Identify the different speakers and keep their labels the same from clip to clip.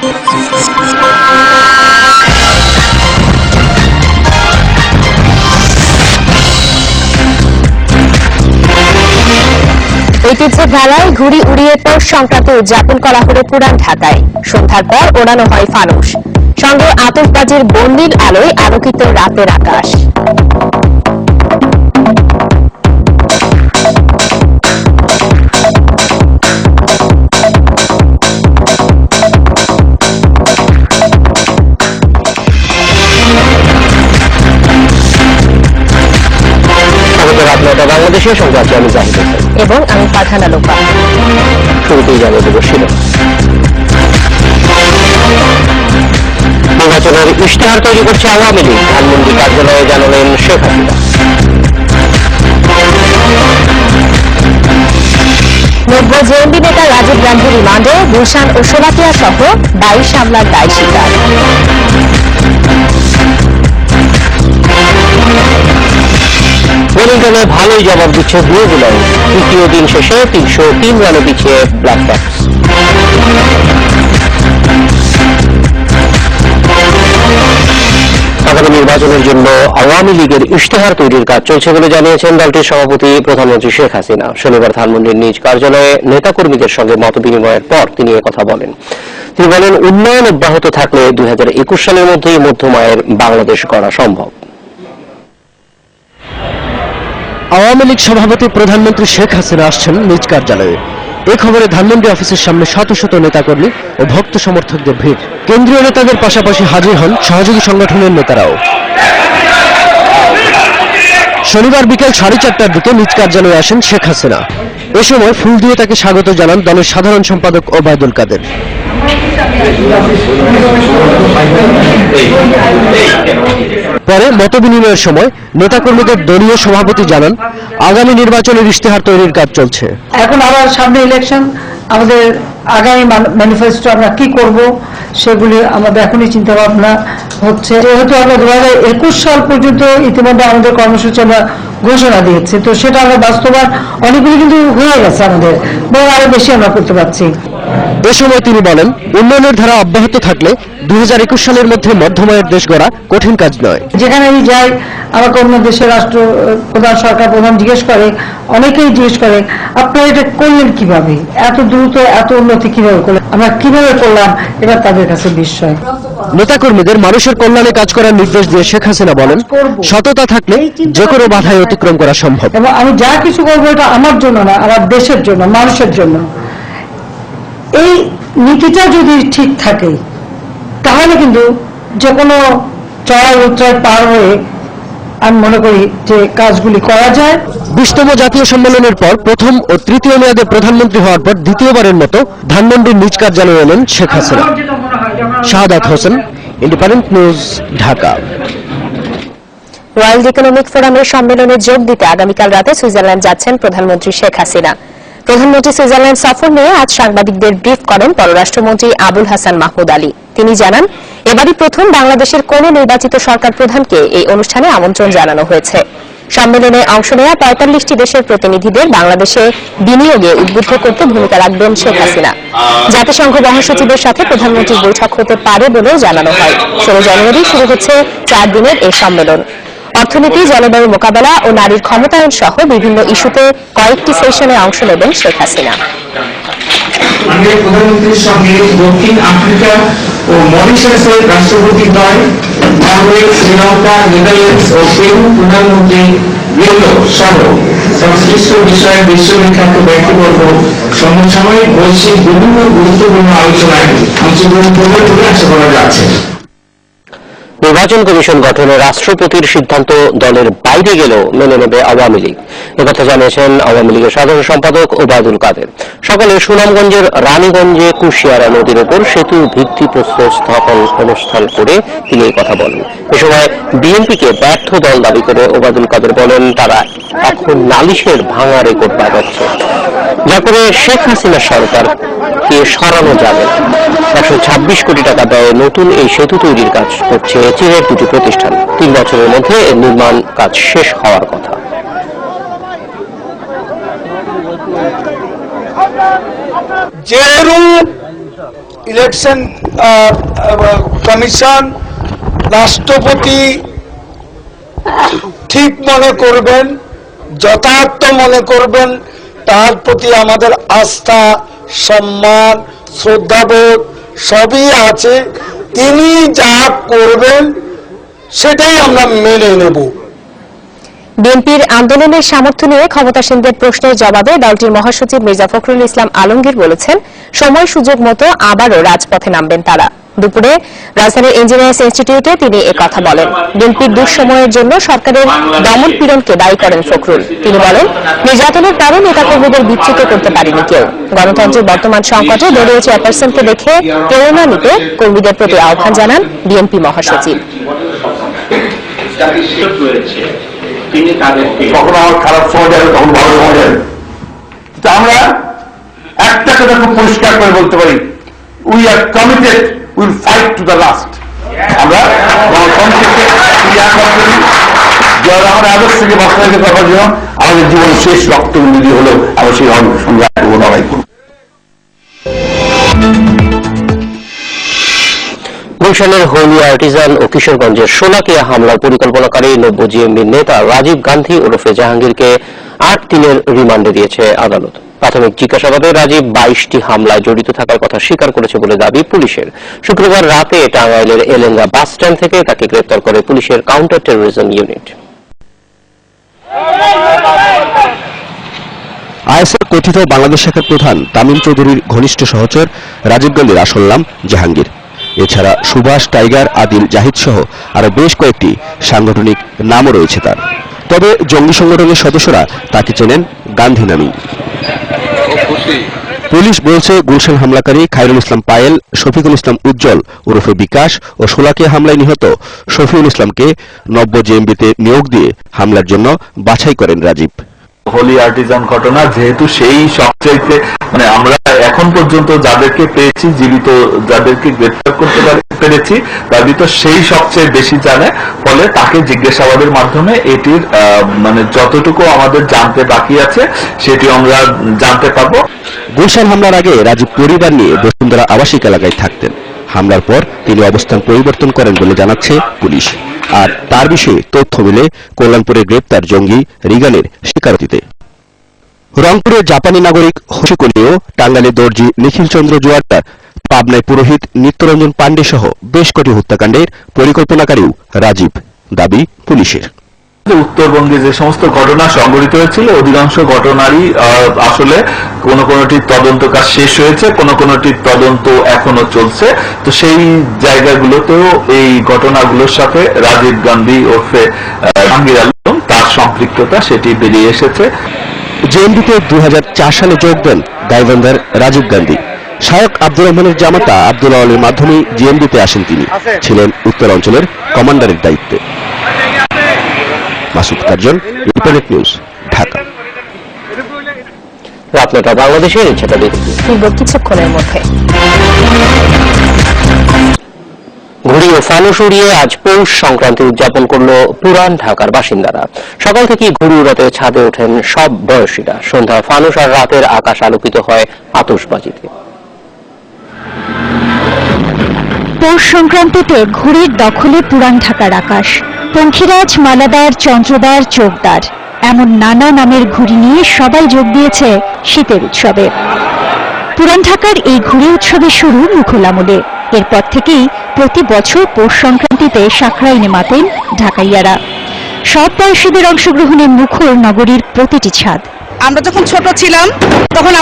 Speaker 1: ঐতিহ্যের ধারায় ঘুড়ি উড়িয়ে পৌষ সংক্রান্তি উদযাপন করা হলো পুরান ঢাকায়। সন্ধ্যার পর ওড়ানো হয় ফানুস, সঙ্গে আতশবাজির বন্দির আলোয় আলোকিত রাতের আকাশ।
Speaker 2: বাংলাদেশের সঙ্গে আছে আমি জাহিদ হোসেন
Speaker 1: এবং আমি ফারহানা লোপা।
Speaker 2: শুরুতেই জানিয়ে দেব শিরোনাম। নির্বাচনের ইশতেহার তৈরি করছে আওয়ামী লীগ, ধানমন্ডি কার্যালয়ে জানালেন শেখ হাসিনা।
Speaker 1: নব্য জেএমবি নেতা রাজীব গান্ধী রিমান্ডে, গুলশান ও শোলাকিয়া সহ 22 হামলার দায় স্বীকার।
Speaker 2: ওয়েলিংটনে ভালোই জবাব দিচ্ছে নিউজিল্যান্ড, তৃতীয় দিন শেষে 303 রানে পিছিয়ে ব্ল্যাক ক্যাপস। আগামী নির্বাচনের জন্য আওয়ামী লীগের ইশতেহার তৈরির কাজ চলছে বলে জানিয়েছেন দলটির সভাপতি প্রধানমন্ত্রী শেখ হাসিনা। শনিবার ধানমন্ডির নিজ কার্যালয়ে নেতাকর্মীদের সঙ্গে মত বিনিময়ের পর তিনি কথা বলেন। তিনি বলেন, উন্নয়ন অব্যাহত থাকলে 2021 সালের মধ্যেই মধ্যমায়ের বাংলাদেশ গড়া সম্ভব।
Speaker 3: আওয়ামী লীগ সভাপতি প্রধানমন্ত্রী শেখ হাসিনা আসছেন নিজ কার্যালয়ে। এ খবরে ধানমন্ডি অফিসের সামনে শত শত নেতাকর্মী ও ভক্ত সমর্থকদের ভিড়। কেন্দ্রীয় নেতাদের পাশাপাশি হাজির হন সহযোগী সংগঠনের নেতারাও। শনিবার বিকেল 4:30টার দিকে নিজ কার্যালয়ে আসেন শেখ হাসিনা। এ সময় ফুল দিয়ে তাকে স্বাগত জানান দলের সাধারণ সম্পাদক ওবায়দুল কাদের। পরে মতবিনিময়ের সময় নেতাকর্মীদের দলীয় সভাপতি জানান, আগামী নির্বাচনের ইশতেহার তৈরির কাজ চলছে।
Speaker 4: এখন আবার সামনে ইলেকশন, আমাদের আগামী ম্যানিফেস্টো আমরা কি করব সেগুলি আমাদের এখনই চিন্তা ভাবনা হচ্ছে। যেহেতু আমরা 2021 সাল পর্যন্ত ইতিমধ্যে আমাদের কর্মসূচি আমরা ঘোষণা দিয়েছি, তো সেটা আমরা বাস্তবায়ন অনেকগুলি কিন্তু হয়ে গেছে, আমাদের বরং আরো বেশি আমরা করতে পারছি।
Speaker 3: এ সময় তিনি বলেন, উন্নয়নের ধারা অব্যাহত থাকলে 2021 সালের মধ্যে মধ্যমায়ের দেশ গড়া কঠিন কাজ নয়।
Speaker 4: যেখানে আমি যাই, আমাকে অন্য দেশের রাষ্ট্র প্রধান, সরকার প্রধান জিজ্ঞেস করে, অনেকেই জিজ্ঞেস করে, আপনারা এটা করলেন কিভাবে, এত দ্রুত এত উন্নতি কিভাবে করলেন, আমরা কিভাবে করলাম, এবার তাদের কাছে বিস্ময়।
Speaker 3: নেতাকর্মীদের মানুষের কল্যাণে কাজ করার নির্দেশ দিয়ে শেখ হাসিনা বলেন, সততা থাকলে যে কোনো বাধাই অতিক্রম করা সম্ভব।
Speaker 4: এবং আমি যা কিছু করবো এটা আমার জন্য না, আমার দেশের জন্য, মানুষের জন্য। এই নীতিটা যদি ঠিক থাকে তাহলে কিন্তু যে কোনো চড়াই উতরাই পার হয়ে আমি মনে করি যে কাজগুলি করা যায়।
Speaker 3: 20তম জাতীয় সম্মেলনের পর প্রথম ও তৃতীয় মেয়াদে প্রধানমন্ত্রী হওয়ার পর দ্বিতীয়বারের মতো ধানমন্ডির নিজ কার্যালয়ে এলেন Sheikh Hasina. Shahadat Hossain, independent news, Dhaka.
Speaker 1: World economic ফোরামের সম্মেলনে যোগ দিতে আগামীকাল রাতে সুইজারল্যান্ড যাচ্ছেন প্রধানমন্ত্রী শেখ হাসিনা। প্রধানমন্ত্রী সুইজারল্যান্ড সফর নিয়ে আজ সাংবাদিকদের ব্রিফ করেন পররাষ্ট্রমন্ত্রী আবুল হাসান মাহমুদ আলী। তিনি জানান, এবারই প্রথম বাংলাদেশের কোন নির্বাচিত সরকার প্রধানকে এই অনুষ্ঠানে আমন্ত্রণ জানানো হয়েছে। সম্মেলনে অংশ নেওয়া 45টি দেশের প্রতিনিধিদের বাংলাদেশে বিনিয়োগে উদ্বুদ্ধ করতে ভূমিকা রাখবেন শেখ হাসিনা। জাতিসংঘ মহাসচিবের সাথে প্রধানমন্ত্রীর বৈঠক হতে পারে বলেও জানানো হয়। 16 জানুয়ারি শুরু হচ্ছে 4 দিনের এই সম্মেলন। অর্থনীতি, জলবায়ু মোকাবেলা ও নারীর ক্ষমতায়ন সহ বিভিন্ন ইস্যুতে কয়েকটি সেশনে অংশ নেবেন শেখ হাসিনা।
Speaker 5: প্রধানমন্ত্রীর সঙ্গে দক্ষিণ আফ্রিকা ও মরিশাসের রাষ্ট্রপতিদ্বয়, নরওয়ে, শ্রীলঙ্কা, নেদারল্যান্ডস ও পেরু প্রধানমন্ত্রী সহ সংশ্লিষ্ট বিষয়ে বিশ্ববিখ্যাত ব্যক্তিবর্গ সমসাময়িক বৈশ্বিক বিভিন্ন গুরুত্বপূর্ণ আলোচনায় অংশগ্রহণ করবে বলে আশা করা যাচ্ছে।
Speaker 2: নির্বাচন কমিশন গঠনে রাষ্ট্রপতির সিদ্ধান্ত দলের বাইরে গেলেও মেনে নেবে আওয়ামী লীগ, একথা জানিয়েছেন আওয়ামী লীগের সাধারণ সম্পাদক ওবায়দুল কাদের। সকালে সুনামগঞ্জের রানীগঞ্জে কুশিয়ারা নদীর উপর সেতু ভিত্তিপ্রস্তর স্থাপন অনুষ্ঠান করে তিনি এই কথা বলেন। এ সময় বিএনপিকে ব্যর্থ দল দাবি করে ওবায়দুল কাদের বলেন, তারা এখন নালিশের ভাঙা রেকর্ড বাজাচ্ছে, যা করে শেখ হাসিনা সরকারকে সরানো যাবে। 126 কোটি টাকা ব্যয়ে নতুন এই সেতু তৈরির কাজ করছে চীনের দুটি প্রতিষ্ঠান। 3 বছরের মধ্যে এর নির্মাণ কাজ শেষ হওয়ার কথা।
Speaker 6: যেরূপ ইলেকশন কমিশন রাষ্ট্রপতি ঠিক মনে করবেন, যথার্থ মনে করবেন, তার প্রতি আমাদের আস্থা, সম্মান, শ্রদ্ধাবোধ সবই আছে। তিনি যা করবেন সেটাই আমরা মেনে নেব।
Speaker 1: বিএনপির আন্দোলনের সামর্থ্য নিয়ে ক্ষমতাসীনদের প্রশ্নের জবাবে দলটির মহাসচিব মির্জা ফখরুল ইসলাম আলমগীর বলেছেন, সময় সুযোগ মতো আবারও রাজপথে নামবেন তারা। দুপুরে রাজধানীর ইঞ্জিনিয়ার্স ইনস্টিটিউটে তিনি একথা বলেন। বিএনপির দুঃসময়ের জন্য সরকারের দমন পীড়নকে দায়ী করেন ফখরুল। তিনি বলেন, নির্যাতনের কারণে নেতাকর্মীদের বিচ্যুত করতে পারেনি কেউ। গণতন্ত্রের বর্তমান সংকটে দলীয় চেয়ারপারসনকে দেখে প্রেরণা নিতে কর্মীদের প্রতি আহ্বান জানান বিএনপি মহাসচিব।
Speaker 7: কখনো আমার খারাপ সময় যাবে, তখন ভালো সময় যাবে। আমরা একটা কথা খুব পরিষ্কার করে বলতে পারি, we are committed, will fight to the last. আমরা গণতন্ত্রকে আমার আদর্শকে বাস্তবায়িত করার জন্য আমাদের জীবনের শেষ রক্তবিন্দু হলেও আমরা সেই সংগ্রাম করবো, লড়াই করবো।
Speaker 2: গুলশানের হোলি আর্টিজান ও কিশোরগঞ্জের শোলাকিয়া হামলার পরিকল্পনাকারী নব্য জিএমবির নেতা রাজীব গান্ধী ওরফে জাহাঙ্গীরকে 8 দিনের রিমান্ডে দিয়েছে আদালত। প্রাথমিক জিজ্ঞাসাবাদে রাজীব 22টি হামলায় জড়িত থাকার কথা স্বীকার করেছে বলে দাবি পুলিশের। শুক্রবার রাতে টাঙ্গাইলের এলেঙ্গা বাস স্ট্যান্ড থেকে তাকে গ্রেপ্তার করে পুলিশের কাউন্টার টেরোরিজম ইউনিট।
Speaker 3: আইএসের কথিত বাংলাদেশ শাখার প্রধান তামিম চৌধুরীর ঘনিষ্ঠ সহচর রাজীব গান্ধীর আসল নাম জাহাঙ্গীর। এছাড়া সুভাষ, টাইগার, আদিল, জাহিদ সহ আরো বেশ কয়েকটি সাংগঠনিক নামও রয়েছে তার। তবে জঙ্গি সংগঠনের সদস্যরা তাকে চেনেন গান্ধী নামেই। পুলিশ বলছে, গুলশান হামলাকারী খায়রুল ইসলাম পায়েল, শফিকুল ইসলাম উজ্জ্বল ওরফে বিকাশ ও শোলাকিয়া হামলায় নিহত শফিউল ইসলামকে নব্য জেএমবিতে নিয়োগ দিয়ে হামলার জন্য বাছাই করেন রাজীব।
Speaker 7: হোলি আর্টিজান ঘটনা যেহেতু সেই সবচেয়ে আমরা এখন পর্যন্ত যাদেরকে পেয়েছি, জীবিত যাদেরকে গ্রেফতার করতে পেরেছি, তার ভিতর সেই সবচেয়ে বেশি জানে। ফলে তাকে জিজ্ঞাসাবাদের মাধ্যমে এটির যতটুকু আমাদের জানতে বাকি আছে সেটি আমরা জানতে পারবো।
Speaker 3: গুলশান হামলার আগে রাজীব পরিবার নিয়ে বসুন্ধরা আবাসিক এলাকায় থাকতেন। হামলার পর তিনি অবস্থান পরিবর্তন করেন বলে জানাচ্ছে পুলিশ। আর তার বিষয়ে তথ্য মিলে কল্যাণপুরে গ্রেপ্তার জঙ্গি রিগানের স্বীকারোক্তিতে। রংপুরের জাপানি নাগরিক হসিকলীয়, টাঙ্গাইলের দর্জি নিখিল চন্দ্র জোয়ারদার, পাবনায় পুরোহিত নিত্যরঞ্জন পাণ্ডে সহ বেশ কটি হত্যাকাণ্ডের পরিকল্পনাকারীও রাজীব, দাবি পুলিশের।
Speaker 7: উত্তরবঙ্গে যে সমস্ত ঘটনা সংঘটিত হয়েছিল, অধিকাংশ ঘটনারই আসলে কোনটির তদন্ত কাজ শেষ হয়েছে, কোনটির তদন্ত এখনো চলছে। তো সেই জায়গাগুলোতেও এই ঘটনাগুলোর সাথে রাজীব গান্ধী ওরফে জাহাঙ্গীর আলম তার সম্পৃক্ততা সেটি বেরিয়ে এসেছে।
Speaker 3: জেএমবিতে 2004 সালে যোগ দেন গাইবান্ধার রাজীব গান্ধী। শায়ক আব্দুর রহমানের জামাতা আব্দুল আলীর মাধ্যমে জেএমবিতে আসেন তিনি। ছিলেন উত্তর অঞ্চলের কমান্ডারের দায়িত্বে। Masud Curzon, internet news, Dhaka.
Speaker 2: রাতটা বাংলাদেশের ইচ্ছাটা দেখছি
Speaker 1: কিছুক্ষণের মধ্যে।
Speaker 2: ঘুড়ি ও ফানুস উড়িয়ে আজ পৌষ সংক্রান্তি উদযাপন করলো পুরান ঢাকার বাসিন্দারা। সকাল থেকে ঘুড়ি উড়াতে ছাদে ওঠেন সব বয়সীরা। সন্ধ্যায় ফানুস আর রাতের আকাশ আলোকিত হয় আতশবাজিতে।
Speaker 8: পৌষ সংক্রান্তিতে ঘুড়ির দখলে পুরান ঢাকার আকাশ। পঙ্খিরাজ, মালাদার, চন্দ্রদার, চোখদার এমন নানা নামের ঘুড়ি নিয়ে সবাই যোগ দিয়েছে শীতের উৎসবে। পুরান ঢাকার এই ঘুড়ি উৎসবের শুরু মুঘল আমলে। এরপর থেকেই প্রতি বছর পৌষ সংক্রান্তিতে সাঁকরাইনে মাতেন ঢাকাইয়ারা। সব বয়সীদের অংশগ্রহণে মুখর নগরীর প্রতিটি ছাদ।
Speaker 9: আমরা যখন ছোট ছিলাম তখন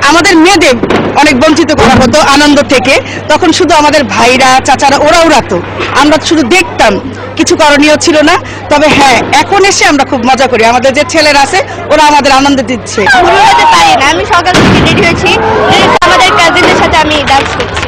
Speaker 9: আমাদের মেয়েদের অনেক বঞ্চিত করা হতো আনন্দ থেকে। তখন শুধু আমাদের ভাইরা, চাচারা ওরা উড়াতো, আমরা শুধু দেখতাম, কিছু করণীয় ছিল না। তবে হ্যাঁ, এখন এসে আমরা খুব মজা করি। আমাদের যে ছেলেরা আছে ওরা আমাদের আনন্দ দিচ্ছে।
Speaker 10: আমি সকাল থেকে রেডি হয়েছি, আমাদের কাজিনদের সাথে আমি ডান্স করছি।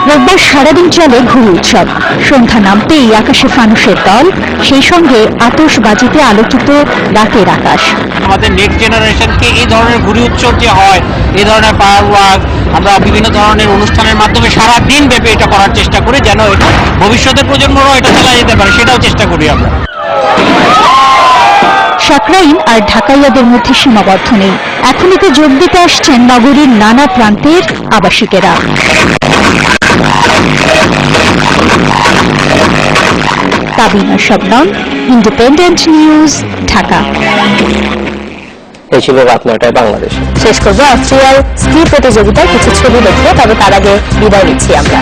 Speaker 8: রোববার সারাদিন চলে ঘুড়ি উৎসব। সন্ধ্যা নামতেই আকাশে ফানুসের দল, সেই সঙ্গে আতশবাজিতে আলোকিত রাতের আকাশ।
Speaker 11: আমাদের নেক্সট জেনারেশনকে এই ধরনের ঘুড়ি উৎসব যে হয়, এই ধরনের ফায়ারওয়ার্ক, আমরা বিভিন্ন ধরনের অনুষ্ঠানের মাধ্যমে সারা দিন ব্যাপী এটা করার চেষ্টা করি, যেন এটা ভবিষ্যতের প্রজন্মরাও এটা চালিয়ে যেতে পারে, সেটাও চেষ্টা করি আমরা।
Speaker 8: সাকরাইন আর ঢাকাইয়াদের মধ্যে সীমাবদ্ধ নেই। এখন এতে যোগ দিতে আসছেন নগরীর নানা প্রান্তের আবাসিকেরা। Tabina Shabnam, independent news, Dhaka.
Speaker 2: এই ছিল রাত 9টায় বাংলাদেশ।
Speaker 1: শেষ করবো অস্ট্রিয়ার স্কি প্রতিযোগিতার কিছু ছবি দেখে, তবে তার আগে বিদায় নিচ্ছি আমরা।